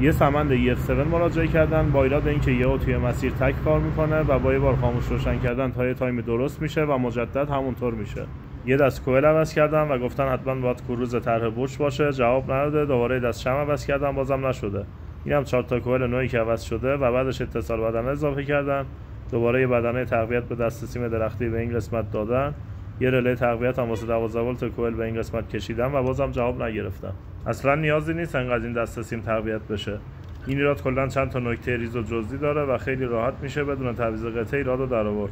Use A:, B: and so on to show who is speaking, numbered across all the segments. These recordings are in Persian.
A: یه سمند EF7 مراجعه کردن با ایراد اینکه یهو توی مسیر تک کار میکنه و با یه بار خاموش روشن کردن تا یه تایم درست میشه و مجدد همونطور میشه. یه دست کوئل عوض کردم و گفتن حتما باید کروز طرح برج باشه، جواب نداده. دوباره دست شمع عوض کردم، بازم نشده. اینم 4 تا کوئل نوعی که عوض شده و بعدش اتصال بدنه اضافه کردن. دوباره یه بدنه تقویت به دست سیم درختی به این قسمت دادن. یه رله تقویت هم واسه 12 ولت کوئل به این قسمت کشیدم و بازم جواب نگرفتم. اصلا نیازی نیست انقدر این دست سیم تقویت بشه. این ایراد کلا چند تا نکته ریز و جزئی داره و خیلی راحت میشه بدون تعویض قطعه ایرادو در آورد.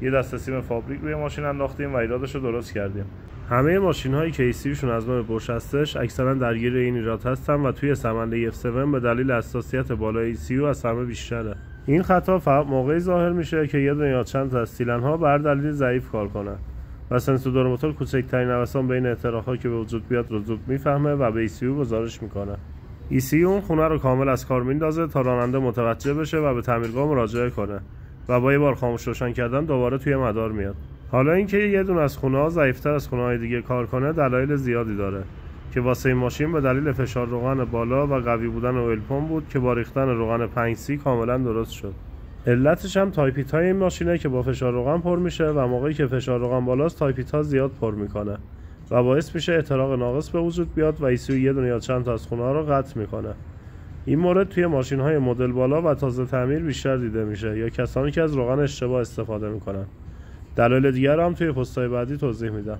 A: یه دست سیم فابریک روی ماشین انداختیم و ایرادش رو درست کردیم. همه ماشین‌هایی که ECUشون از نوع بورش هستش اکثرا درگیر این ایراد هستن و توی سمند EF7 به دلیل حساسیت بالای ECU از همه بیشتره. این خطا فقط موقعی ظاهر میشه که یه دونه یا چند تا از سیلن‌ها بر دلیل ضعیف کار کنن و سنسور موتور کوچکترین نوسان بین احتراق‌ها که به وجود بیاد رو زود میفهمه و به ECU گزارش میکنه. ECU اون خونه رو کامل از کار میندازه تا راننده متوجه بشه و به تعمیرگاه مراجعه کنه و با یه بار خاموش روشن کردن دوباره توی مدار میاد. حالا اینکه یه دونه از خونه‌ها ضعیف‌تر از خونه‌های دیگه کار کنه دلایل زیادی داره که واسه این ماشین به دلیل فشار روغن بالا و قوی بودن اویل پمپ بود که با ریختن روغن 5C کاملا درست شد. علتش هم تایپیت‌های این ماشینه که با فشار روغن پر میشه و موقعی که فشار روغن بالاست تایپیت‌ها زیاد پر میکنه و باعث میشه احتراق ناقص به وجود بیاد و ECU یه دونه یا چند تا از خونه‌ها رو قطع میکنه. این مورد توی ماشین‌های مدل بالا و تازه تعمیر بیشتر دیده میشه یا کسانی که از روغن اشتباه استفاده میکنن. دلایل دیگر هم توی پست‌های بعدی توضیح میدم.